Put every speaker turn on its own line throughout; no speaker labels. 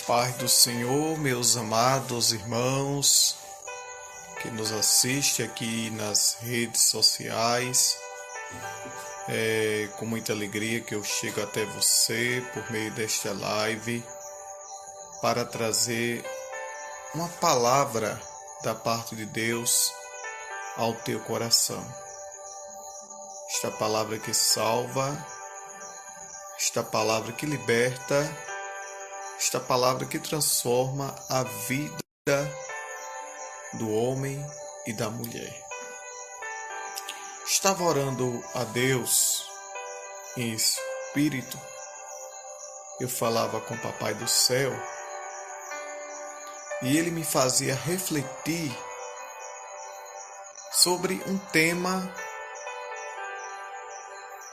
Paz do Senhor, meus amados irmãos que nos assistem aqui nas redes sociais. É com muita alegria que eu chego até você por meio desta live para trazer uma palavra da parte de Deus ao teu coração. Esta palavra que salva, esta palavra que liberta, esta palavra que transforma a vida do homem e da mulher. Estava orando a Deus em espírito. Eu falava com o Papai do Céu e ele me fazia refletir sobre um tema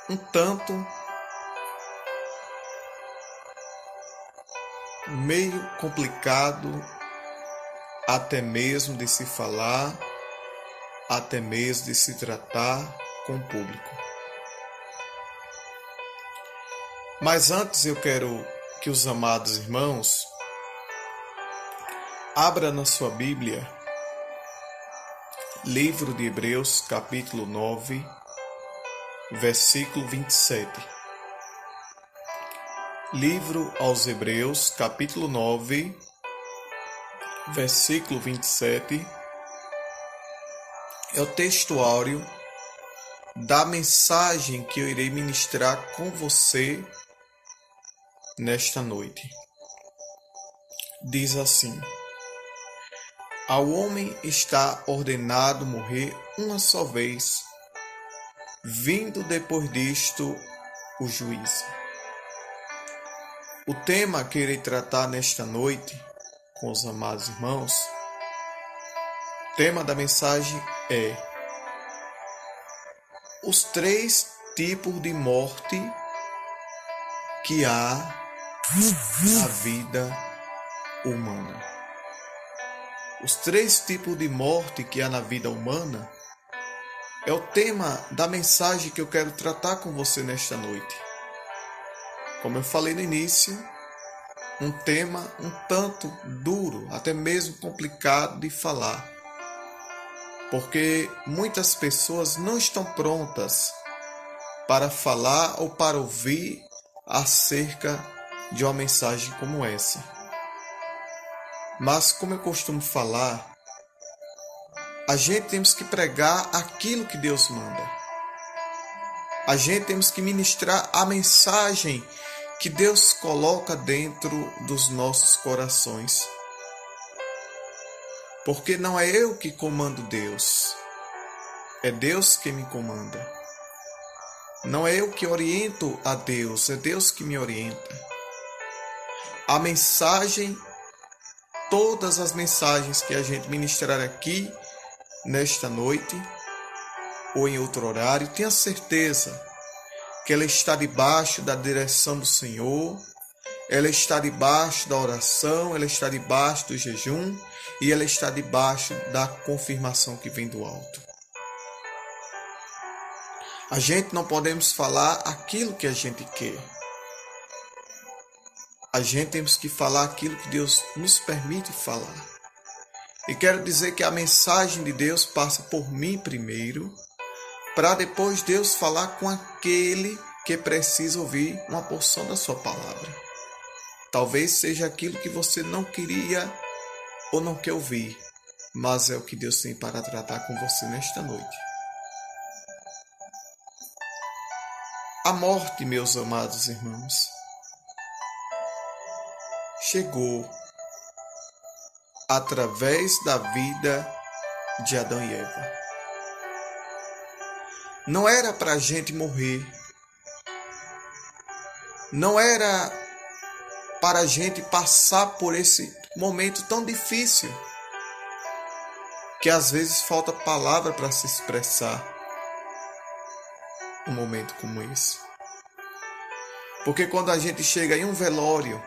um tanto meio complicado, até mesmo de se falar, até mesmo de se tratar com o público. Mas antes eu quero que os amados irmãos abram na sua Bíblia, livro de Hebreus, capítulo 9, versículo 27. Livro aos Hebreus, capítulo 9, versículo 27, é o textuário da mensagem que eu irei ministrar com você nesta noite. Diz assim: ao homem está ordenado morrer uma só vez, vindo depois disto o juízo. O tema que irei tratar nesta noite com os amados irmãos, o tema da mensagem é os 3 tipos de morte que há na vida humana. Os 3 tipos de morte que há na vida humana é o tema da mensagem que eu quero tratar com você nesta noite. Como eu falei no início, um tema um tanto duro, até mesmo complicado de falar, porque muitas pessoas não estão prontas para falar ou para ouvir acerca de uma mensagem como essa. Mas, como eu costumo falar, a gente temos que pregar aquilo que Deus manda. A gente temos que ministrar a mensagem que Deus coloca dentro dos nossos corações. Porque não é eu que comando Deus, é Deus que me comanda. Não é eu que oriento a Deus, é Deus que me orienta. A mensagem, todas as mensagens que a gente ministrar aqui nesta noite ou em outro horário, tenha certeza que ela está debaixo da direção do Senhor, ela está debaixo da oração, ela está debaixo do jejum e ela está debaixo da confirmação que vem do alto. A gente não podemos falar aquilo que a gente quer. A gente temos que falar aquilo que Deus nos permite falar. E quero dizer que a mensagem de Deus passa por mim primeiro, para depois Deus falar com aquele que precisa ouvir uma porção da sua palavra. Talvez seja aquilo que você não queria ou não quer ouvir, mas é o que Deus tem para tratar com você nesta noite. A morte, meus amados irmãos, chegou através da vida de Adão e Eva. Não era para a gente morrer. Não era para a gente passar por esse momento tão difícil, que às vezes falta palavra para se expressar um momento como esse. Porque quando a gente chega em um velório,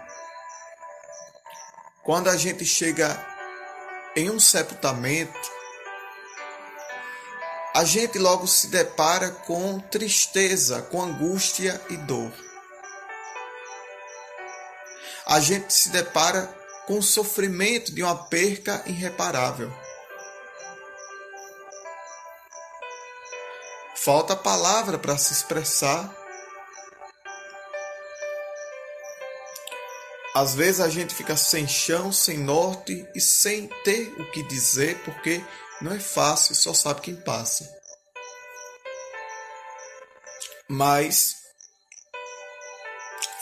quando a gente chega em um sepultamento, a gente logo se depara com tristeza, com angústia e dor. A gente se depara com o sofrimento de uma perca irreparável. Falta palavra para se expressar. Às vezes a gente fica sem chão, sem norte e sem ter o que dizer, porque não é fácil, só sabe quem passa. Mas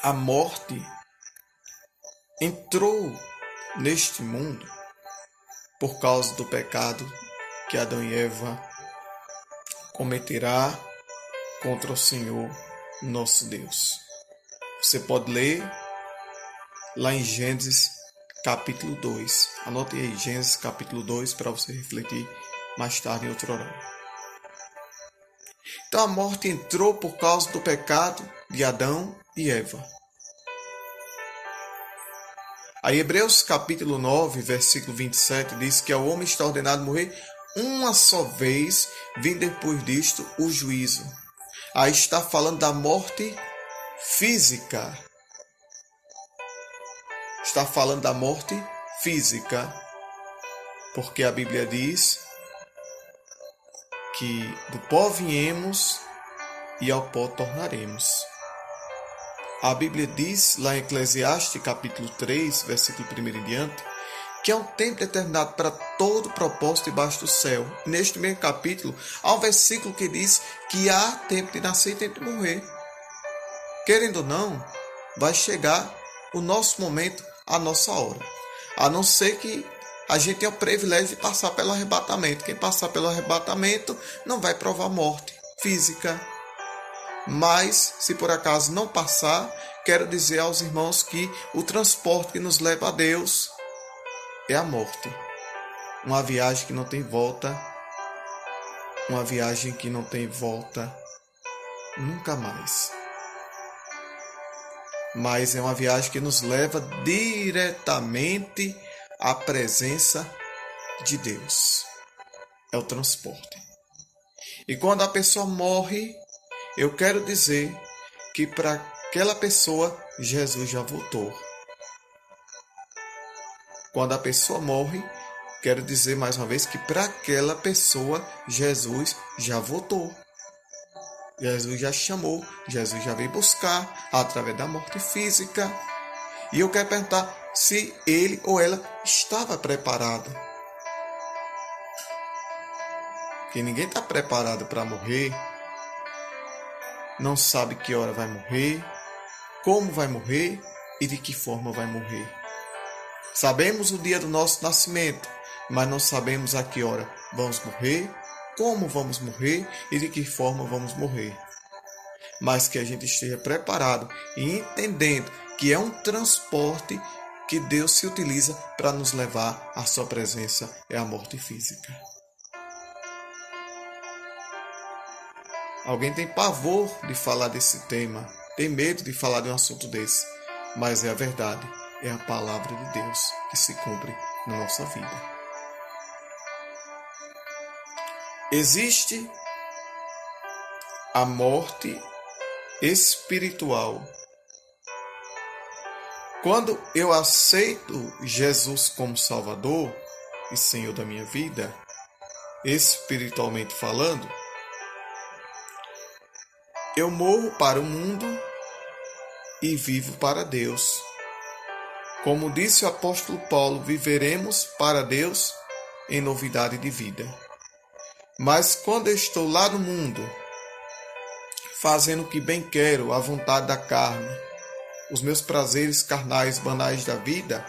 a morte entrou neste mundo por causa do pecado que Adão e Eva cometerá contra o Senhor nosso Deus. Você pode ler lá em Gênesis capítulo 2. Anote aí, Gênesis capítulo 2, para você refletir mais tarde em outro horário. Então a morte entrou por causa do pecado de Adão e Eva. Aí Hebreus capítulo 9, versículo 27 diz que ao homem está ordenado morrer uma só vez, vindo depois disto o juízo. Aí está falando da morte física. Está falando da morte física, porque a Bíblia diz que do pó viemos e ao pó tornaremos. A Bíblia diz lá em Eclesiastes capítulo 3, versículo 1 em diante, que é um tempo determinado para todo propósito debaixo do céu. Neste mesmo capítulo, há um versículo que diz que há tempo de nascer e tempo de morrer. Querendo ou não, vai chegar o nosso momento, a nossa hora. A não ser que a gente tenha o privilégio de passar pelo arrebatamento. Quem passar pelo arrebatamento não vai provar morte física. Mas, se por acaso não passar, quero dizer aos irmãos que o transporte que nos leva a Deus é a morte. Uma viagem que não tem volta. Uma viagem que não tem volta nunca mais. Mas é uma viagem que nos leva diretamente à presença de Deus. É o transporte. E quando a pessoa morre, eu quero dizer que para aquela pessoa Jesus já voltou. Quando a pessoa morre, quero dizer mais uma vez que para aquela pessoa Jesus já voltou. Jesus já chamou, Jesus já veio buscar através da morte física. E eu quero perguntar se ele ou ela estava preparado. Porque ninguém está preparado para morrer. Não sabe que hora vai morrer, como vai morrer e de que forma vai morrer. Sabemos o dia do nosso nascimento, mas não sabemos a que hora vamos morrer, como vamos morrer e de que forma vamos morrer. Mas que a gente esteja preparado e entendendo que é um transporte que Deus se utiliza para nos levar à sua presença, é a morte física. Alguém tem pavor de falar desse tema, tem medo de falar de um assunto desse, mas é a verdade, é a palavra de Deus que se cumpre na nossa vida. Existe a morte espiritual. Quando eu aceito Jesus como Salvador e Senhor da minha vida, espiritualmente falando, eu morro para o mundo e vivo para Deus. Como disse o apóstolo Paulo, viveremos para Deus em novidade de vida. Mas quando eu estou lá no mundo, fazendo o que bem quero, a vontade da carne, os meus prazeres carnais banais da vida,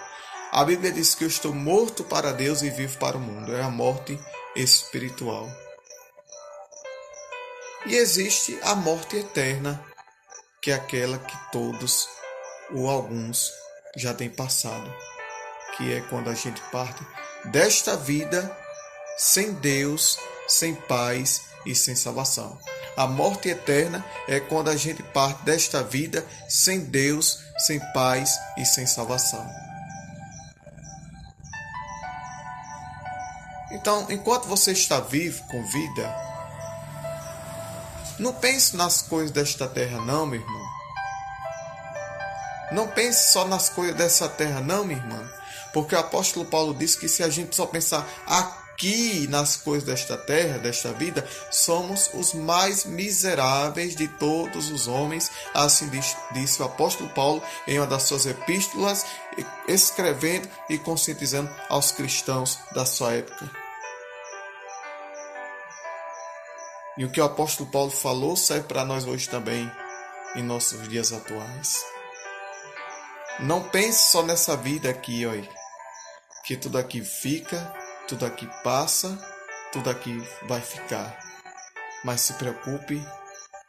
a Bíblia diz que eu estou morto para Deus e vivo para o mundo. É a morte espiritual. E existe a morte eterna, que é aquela que todos ou alguns já têm passado, que é quando a gente parte desta vida sem Deus, sem paz e sem salvação. A morte eterna é quando a gente parte desta vida sem Deus, sem paz e sem salvação. Então, enquanto você está vivo, com vida, não pense nas coisas desta terra não, meu irmão. Não pense só nas coisas dessa terra, não, minha irmã. Porque o apóstolo Paulo disse que se a gente só pensar aqui nas coisas desta terra, desta vida, somos os mais miseráveis de todos os homens. Assim disse o apóstolo Paulo em uma das suas epístolas, escrevendo e conscientizando aos cristãos da sua época. E o que o apóstolo Paulo falou serve para nós hoje também, em nossos dias atuais. Não pense só nessa vida aqui, olha, que tudo aqui fica, tudo aqui passa, tudo aqui vai ficar. Mas se preocupe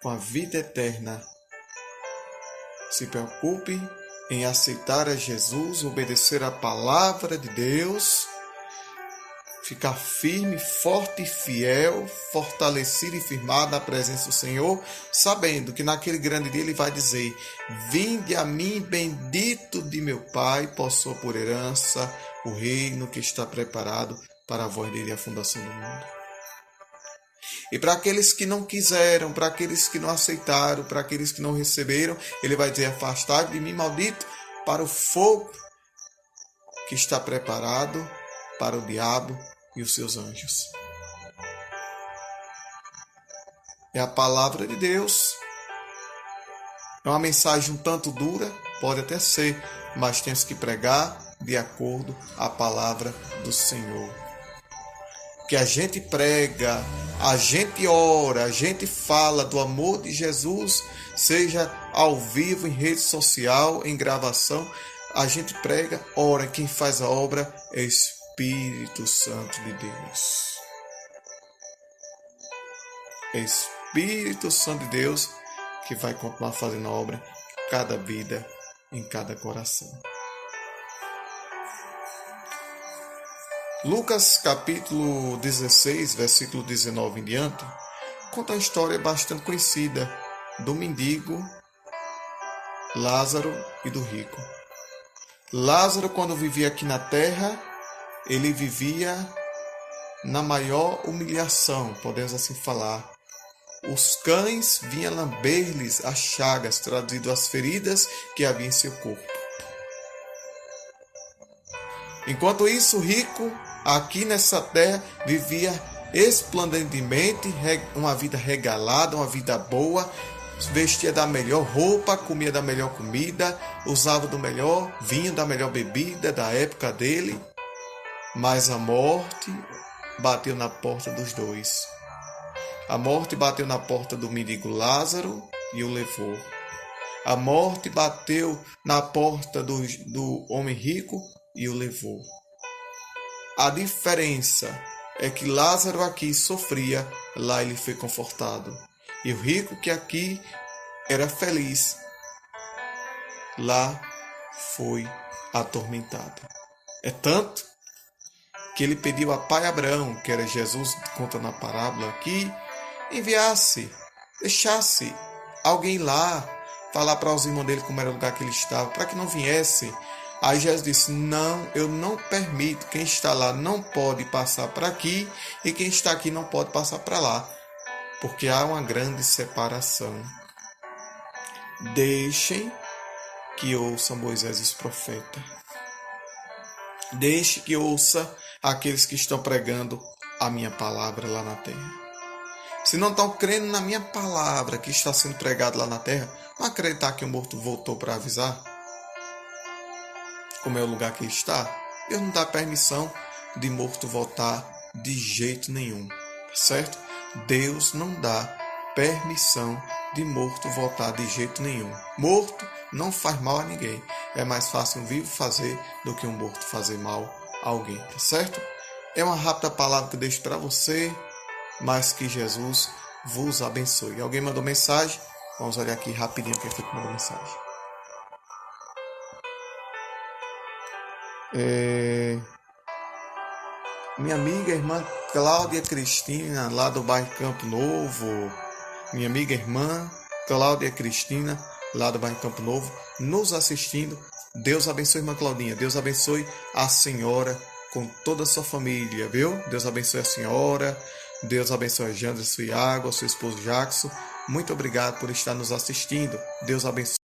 com a vida eterna. Se preocupe em aceitar a Jesus, obedecer a palavra de Deus, ficar firme, forte e fiel, fortalecido e firmado na presença do Senhor, sabendo que naquele grande dia Ele vai dizer: vinde a mim, bendito de meu Pai, possua por herança o reino que está preparado para vós desde a fundação do mundo. E para aqueles que não quiseram, para aqueles que não aceitaram, para aqueles que não receberam, Ele vai dizer: afastai de mim, maldito, para o fogo que está preparado para o diabo e os seus anjos. É a palavra de Deus. É uma mensagem um tanto dura, pode até ser, mas temos que pregar de acordo com a palavra do Senhor. Que a gente prega, a gente ora, a gente fala do amor de Jesus, seja ao vivo, em rede social, em gravação, a gente prega, ora, quem faz a obra é Espírito Santo de Deus. É Espírito Santo de Deus que vai continuar fazendo a obra em cada vida, em cada coração. Lucas capítulo 16, versículo 19 em diante, conta uma história bastante conhecida do mendigo, Lázaro e do rico. Lázaro, quando vivia aqui na terra, ele vivia na maior humilhação, podemos assim falar. Os cães vinham lamber-lhes as chagas, traduzido as feridas que havia em seu corpo. Enquanto isso, o rico, aqui nessa terra, vivia esplendidamente, uma vida regalada, uma vida boa, vestia da melhor roupa, comia da melhor comida, usava do melhor vinho, da melhor bebida da época dele. Mas a morte bateu na porta dos dois. A morte bateu na porta do mendigo Lázaro e o levou. A morte bateu na porta do homem rico e o levou. A diferença é que Lázaro aqui sofria, lá ele foi confortado. E o rico que aqui era feliz, lá foi atormentado. É tanto que ele pediu a pai Abraão, que era Jesus, conta na parábola aqui, enviasse, deixasse alguém lá falar para os irmãos dele como era o lugar que ele estava, para que não viesse. Aí Jesus disse: não, eu não permito, quem está lá não pode passar para aqui e quem está aqui não pode passar para lá, porque há uma grande separação. Deixem que ouça Moisés e os profetas. Deixe que ouça aqueles que estão pregando a minha palavra lá na terra. Se não estão crendo na minha palavra que está sendo pregada lá na terra, não acreditar que o morto voltou para avisar como é o lugar que ele está? Deus não dá permissão de morto voltar de jeito nenhum, certo? Deus não dá permissão de morto voltar de jeito nenhum. Morto não faz mal a ninguém. É mais fácil um vivo fazer do que um morto fazer mal a alguém, tá certo? É uma rápida palavra que eu deixo para você, mas que Jesus vos abençoe. Alguém mandou mensagem? Vamos olhar aqui rapidinho quem foi que mandou mensagem. Minha amiga, irmã Cláudia Cristina, lá do bairro Campo Novo. Minha amiga, irmã Cláudia Cristina, lá do bairro Campo Novo, nos assistindo. Deus abençoe, irmã Claudinha. Deus abençoe a senhora com toda a sua família, viu? Deus abençoe a senhora. Deus abençoe a Jandra, sua Iago, seu esposo Jackson. Muito obrigado por estar nos assistindo. Deus abençoe.